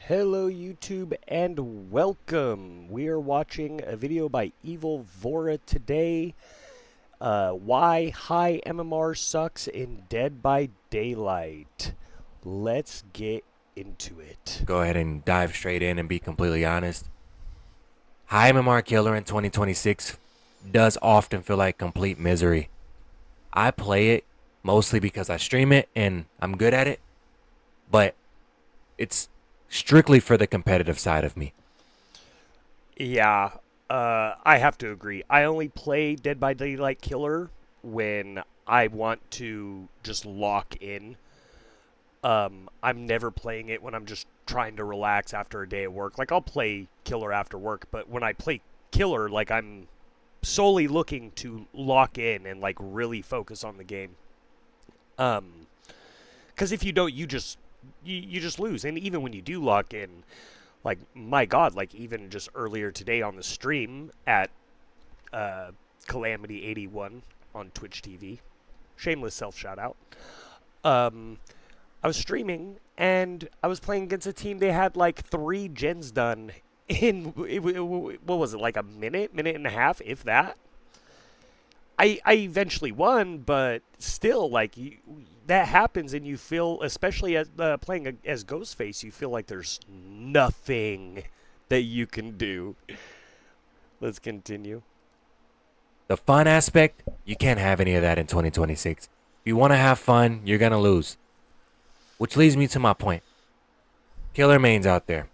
Hello YouTube and welcome. We are watching a video by Evil Vora today. Why high MMR sucks in Dead by Daylight. Let's get into it. Go ahead and dive straight in and be completely honest. High MMR killer in 2026 does often feel like complete misery. I play it mostly because I stream it and I'm good at it, but it's strictly for the competitive side of me. Yeah, I have to agree. I only play Dead by Daylight Killer when I want to just lock in. I'm never playing it when I'm just trying to relax after a day at work. Like I'll play Killer after work, but when I play Killer, like I'm solely looking to lock in and like really focus on the game. Um, because if you don't, you just lose. And even when you do lock in, like my God, like even just earlier today on the stream at Calamity 81 on Twitch TV, shameless self shout out. Um, I was streaming and I was playing against a team. They had like 3 gens done in what was it, like a minute and a half, if that. I eventually won, but still, like that happens, and you feel, especially as playing as Ghostface, you feel like there's nothing that you can do. Let's continue. The fun aspect, you can't have any of that in 2026. If you want to have fun, you're going to lose. Which leads me to my point. Killer mains out there.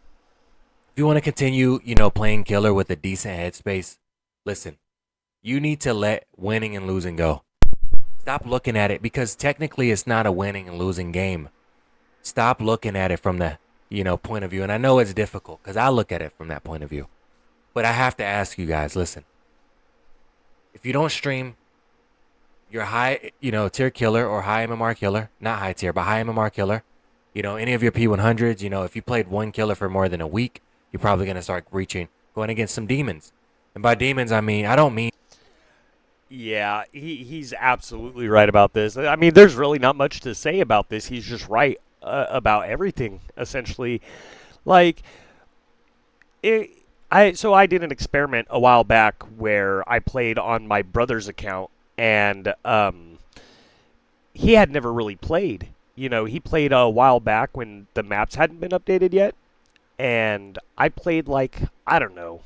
If you want to continue, playing killer with a decent headspace, listen, you need to let winning and losing go. Stop looking at it because technically it's not a winning and losing game. Stop looking at it from the, point of view. And I know it's difficult because I look at it from that point of view. But I have to ask you guys, listen, if you don't stream, you're high, tier killer or high MMR killer, not high tier, but high MMR killer, any of your P100s, if you played one killer for more than a week, you're probably going to start going against some demons. And by demons, I don't mean. Yeah, he's absolutely right about this. I mean, there's really not much to say about this. He's just right about everything, essentially. Like, I did an experiment a while back where I played on my brother's account, and he had never really played. He played a while back when the maps hadn't been updated yet, and I played like, I don't know,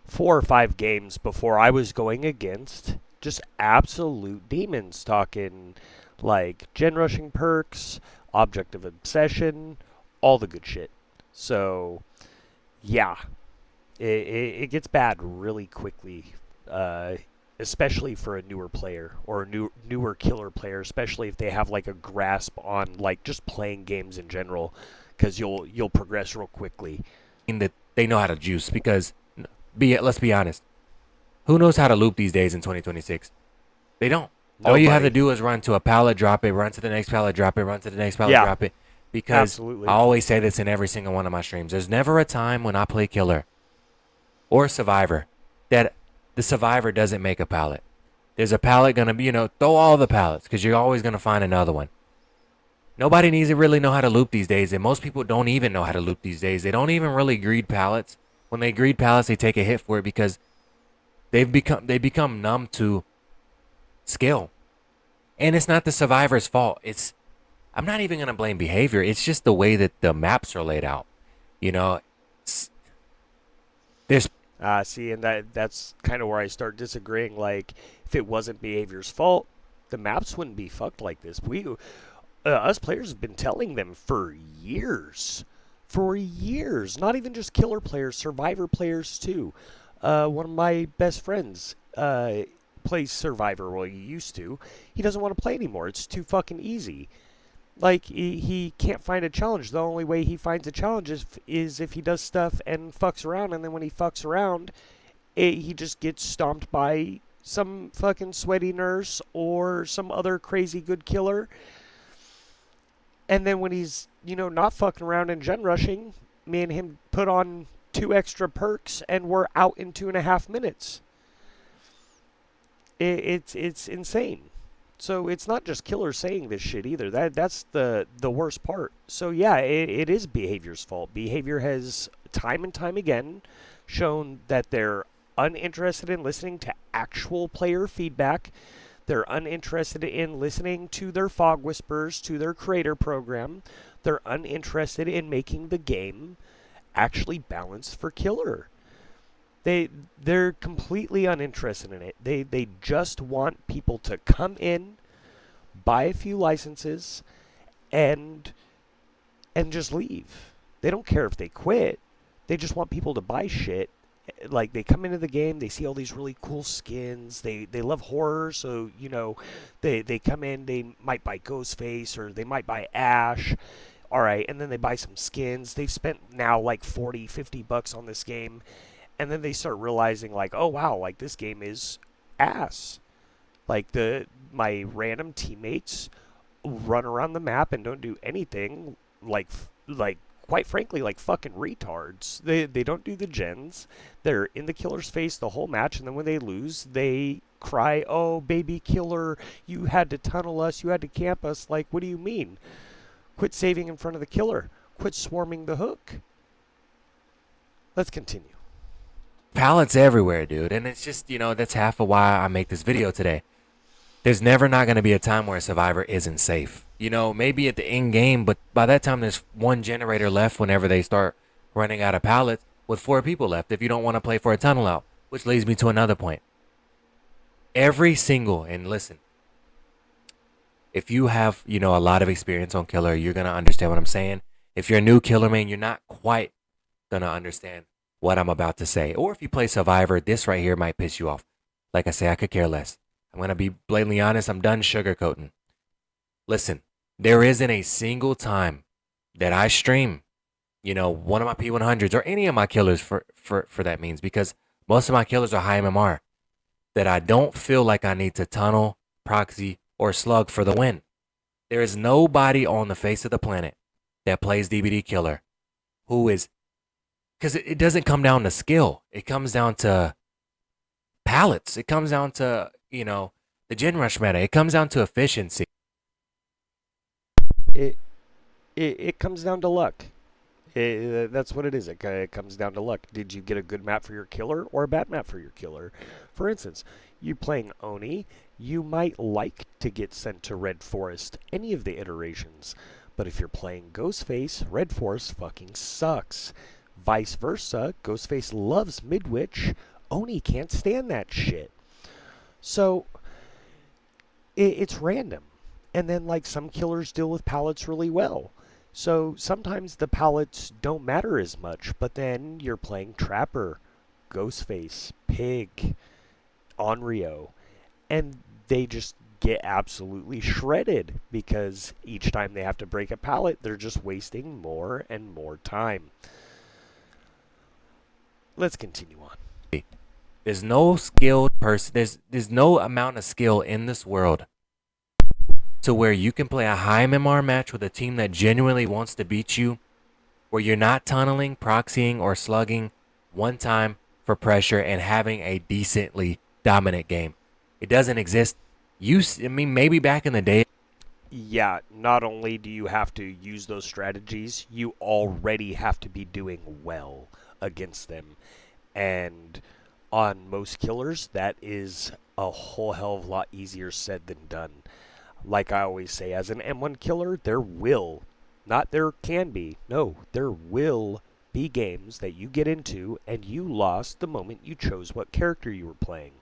4 or 5 games before I was going against just absolute demons, talking like gen rushing perks, object of obsession, all the good shit. So yeah, it gets bad really quickly, especially for a newer player or a newer killer player, especially if they have like a grasp on like just playing games in general, because you'll progress real quickly. That they know how to juice because let's be honest. Who knows how to loop these days in 2026? They don't. All you have to Nobody. do is run to a pallet, drop it, run to the next pallet, drop it, run to the next pallet, Yeah, drop it. Because absolutely. I always say this in every single one of my streams. There's never a time when I play killer or survivor that the survivor doesn't make a pallet. There's a pallet gonna be, throw all the pallets because you're always gonna find another one. Nobody needs to really know how to loop these days, and most people don't even know how to loop these days. They don't even really greed pallets. When they greed pallets, they take a hit for it because they become numb to skill. And it's not the survivor's fault. I'm not even gonna blame behavior. It's just the way that the maps are laid out. You know, there's See, and that's kind of where I start disagreeing. Like, if it wasn't behavior's fault, the maps wouldn't be fucked like this. Us players have been telling them for years. For years. Not even just killer players, survivor players too. One of my best friends plays survivor. Well, he used to. He doesn't want to play anymore. It's too fucking easy. Like, he can't find a challenge. The only way he finds a challenge is if he does stuff and fucks around, and then when he fucks around, he just gets stomped by some fucking sweaty nurse or some other crazy good killer. And then when he's, not fucking around and gen rushing, me and him put on 2 extra perks and we're out in 2.5 minutes. It's insane. So it's not just killers saying this shit either. That's the worst part. So yeah, it is behavior's fault. Behavior has time and time again shown that they're uninterested in listening to actual player feedback. They're uninterested in listening to their fog whispers, to their creator program. They're uninterested in making the game actually balanced for killer. They're completely uninterested in it. They just want people to come in, buy a few licenses, and just leave. They don't care if they quit. They just want people to buy shit. Like they come into the game, they see all these really cool skins. They love horror, so they come in. They might buy Ghostface or they might buy Ash. All right, and then they buy some skins. They've spent now like 40, $50 on this game, and then they start realizing like, oh wow, like this game is ass. Like my random teammates run around the map and don't do anything. Like quite frankly, like fucking retards. They don't do the gens. They're in the killer's face the whole match, and then when they lose, they cry, "Oh, baby killer, you had to tunnel us, you had to camp us." Like, what do you mean? Quit saving in front of the killer. Quit swarming the hook. Let's continue. Pallets everywhere, dude. And it's just, that's half of why I make this video today. There's never not going to be a time where a survivor isn't safe. Maybe at the end game, but by that time there's one generator left whenever they start running out of pallets with 4 people left if you don't want to play for a tunnel out. Which leads me to another point. And listen, if you have, a lot of experience on killer, you're going to understand what I'm saying. If you're a new killer main, you're not quite going to understand what I'm about to say. Or if you play survivor, this right here might piss you off. Like I say, I could care less. I'm going to be blatantly honest. I'm done sugarcoating. Listen, there isn't a single time that I stream, one of my P100s or any of my killers for that means, because most of my killers are high MMR, that I don't feel like I need to tunnel, proxy, or slug for the win. There is nobody on the face of the planet that plays DBD killer who is, because it doesn't come down to skill. It comes down to pallets. It comes down to, the gen rush meta. It comes down to efficiency. It it comes down to luck. That's what it is. It comes down to luck. Did you get a good map for your killer or a bad map for your killer? For instance, you playing Oni, you might like to get sent to Red Forest any of the iterations. But if you're playing Ghostface, Red Forest fucking sucks. Vice versa, Ghostface loves Midwich, Oni can't stand that shit. So, it's random. And then, like, some killers deal with pallets really well. So sometimes the pallets don't matter as much, but then you're playing Trapper, Ghostface, Pig, Onryo, and they just get absolutely shredded because each time they have to break a pallet, they're just wasting more and more time. Let's continue on. There's no skilled person. There's no amount of skill in this world to where you can play a high MMR match with a team that genuinely wants to beat you, where you're not tunneling, proxying, or slugging one time for pressure and having a decently dominant game. It doesn't exist. Maybe back in the day. Yeah, not only do you have to use those strategies, you already have to be doing well against them. And on most killers, that is a whole hell of a lot easier said than done. Like I always say, as an M1 killer, there will, not there can be, no, there will be games that you get into and you lost the moment you chose what character you were playing.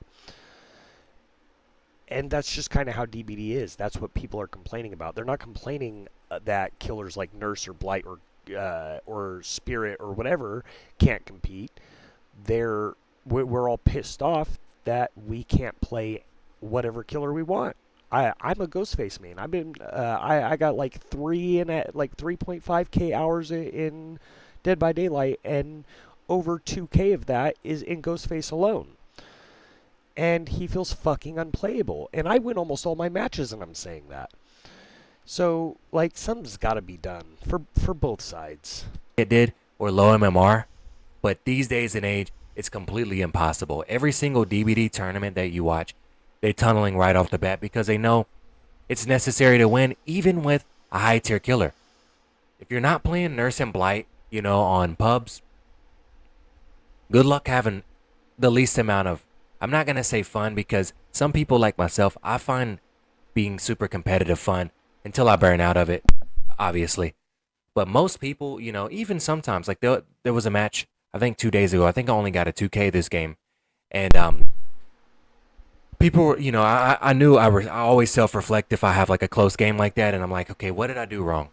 And that's just kind of how DBD is. That's what people are complaining about. They're not complaining that killers like Nurse or Blight or Spirit or whatever can't compete. We're all pissed off that we can't play whatever killer we want. I'm a Ghostface main. I got like 3.5k hours in Dead by Daylight, and over 2k of that is in Ghostface alone. And he feels fucking unplayable. And I win almost all my matches, and I'm saying that. So, like, something's got to be done for both sides. It did, or low MMR, but these days and age, it's completely impossible. Every single DBD tournament that you watch, they're tunneling right off the bat because they know It's necessary to win, even with a high tier killer. If you're not playing Nurse and Blight, on pubs, good luck having the least amount of, I'm not going to say fun because some people like myself, I find being super competitive fun until I burn out of it, obviously. But most people, even sometimes, like there was a match, I think 2 days ago, I think I only got a 2K this game. And people were, I knew I always self reflect if I have like a close game like that. And I'm like, okay, what did I do wrong?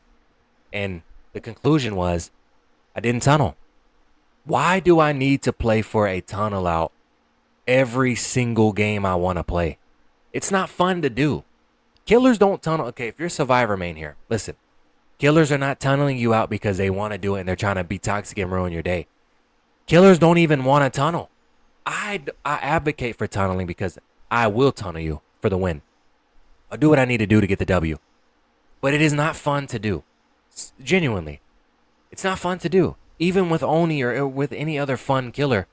And the conclusion was I didn't tunnel. Why do I need to play for a tunnel out every single game I want to play? It's not fun to do. Killers don't tunnel. Okay, if you're Survivor main here, listen. Killers are not tunneling you out because they want to do it and they're trying to be toxic and ruin your day. Killers don't even want to tunnel. I advocate for tunneling because I will tunnel you for the win. I'll do what I need to do to get the W. But it is not fun to do. Genuinely. It's not fun to do. Even with Oni or with any other fun killer,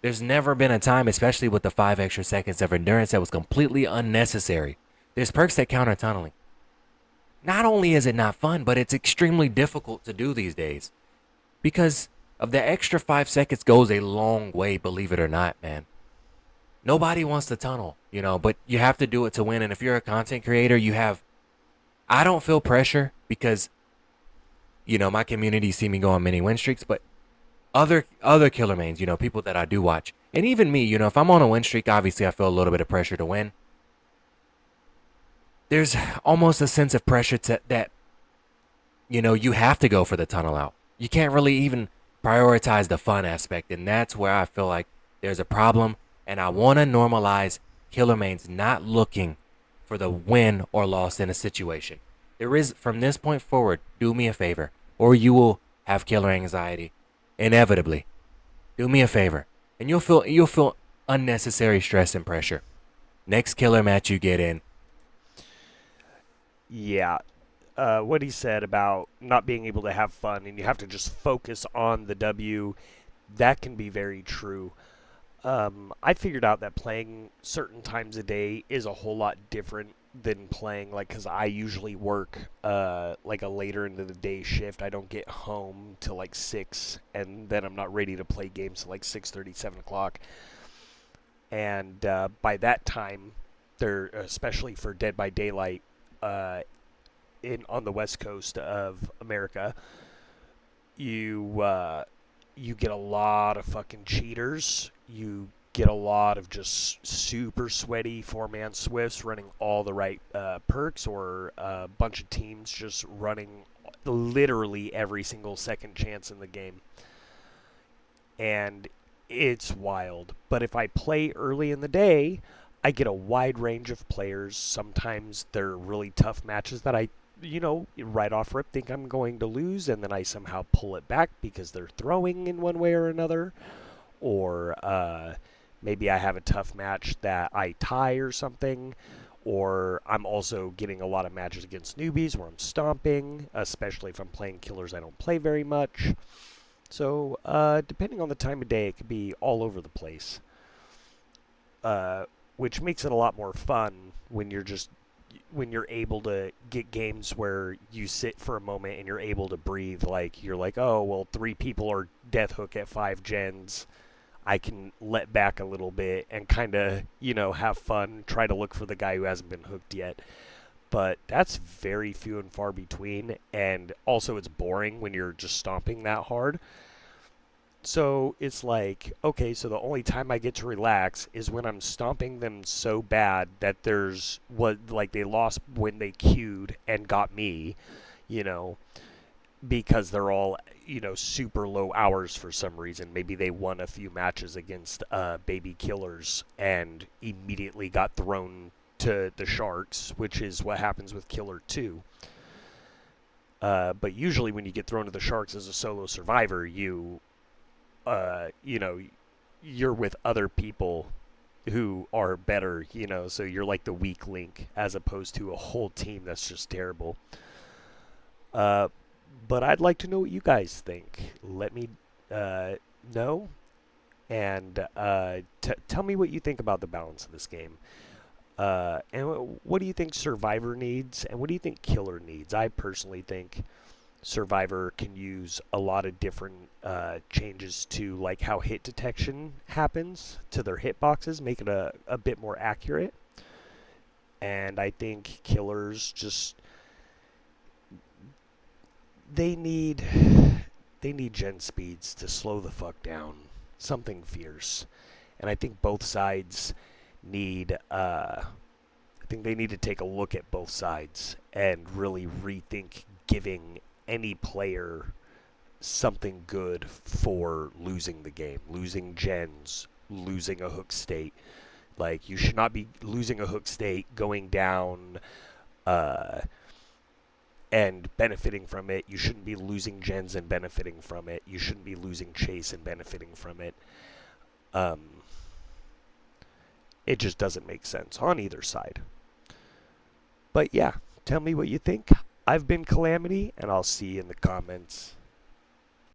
there's never been a time, especially with the 5 extra seconds of endurance, that was completely unnecessary. There's perks that counter tunneling. Not only is it not fun, but it's extremely difficult to do these days. Because of the extra 5 seconds goes a long way, believe it or not, man. Nobody wants to tunnel, but you have to do it to win. And if you're a content creator, I don't feel pressure because, my community see me go on many win streaks, but other killer mains, people that I do watch. And even me, if I'm on a win streak, obviously I feel a little bit of pressure to win. There's almost a sense of pressure that, you have to go for the tunnel out. You can't really even prioritize the fun aspect. And that's where I feel like there's a problem. And I want to normalize killer mains not looking for the win or loss in a situation. There is, from this point forward, do me a favor, or you will have killer anxiety. Inevitably. Do me a favor. And you'll feel unnecessary stress and pressure. Next killer match you get in. Yeah. What he said about not being able to have fun and you have to just focus on the W, that can be very true. I figured out that playing certain times a day is a whole lot different than playing, like, because I usually work like a later into the day shift. I don't get home till like 6, and then I'm not ready to play games till like 6:30, 7 o'clock. And by that time, they're, especially for Dead by Daylight, uh, on the west coast of America, you get a lot of fucking cheaters. You get a lot of just super sweaty 4-man swifts running all the right perks, or a bunch of teams just running literally every single second chance in the game. And it's wild. But if I play early in the day, I get a wide range of players. Sometimes they're really tough matches that I, right off rip think I'm going to lose, and then I somehow pull it back because they're throwing in one way or another. Or maybe I have a tough match that I tie or something. Or I'm also getting a lot of matches against newbies where I'm stomping, especially if I'm playing killers I don't play very much. So, depending on the time of day, it could be all over the place, uh, which makes it a lot more fun when you're able to get games where you sit for a moment and you're able to breathe. Like, you're like, oh well, 3 people are death hook at 5 gens. I can let back a little bit and kind of have fun, try to look for the guy who hasn't been hooked yet. But that's very few and far between, and also it's boring when you're just stomping that hard. So it's like, okay, so the only time I get to relax is when I'm stomping them so bad that there's what, like, they lost when they queued and got me, you know, because they're all, super low hours for some reason. Maybe they won a few matches against baby killers and immediately got thrown to the sharks, which is what happens with Killer 2. But usually when you get thrown to the sharks as a solo survivor, you know, you're with other people who are better, so you're like the weak link as opposed to a whole team that's just terrible. Uh, but I'd like to know what you guys think. Let me know, and tell me what you think about the balance of this game. And what do you think Survivor needs, and what do you think Killer needs? I personally think Survivor can use a lot of different changes to like how hit detection happens to their hitboxes, make it a bit more accurate. And I think Killers just they need they need gen speeds to slow the fuck down. Something fierce. And I think both sides need I think they need to take a look at both sides and really rethink giving any player something good for losing the game, losing gens, losing a hook state. Like you should not be losing a hook state, going down, uh, and benefiting from it. You shouldn't be losing gens and benefiting from it. You shouldn't be losing chase and benefiting from it. Um, it just doesn't make sense on either side. But yeah, tell me what you think. I've been Calamity, and I'll see you in the comments.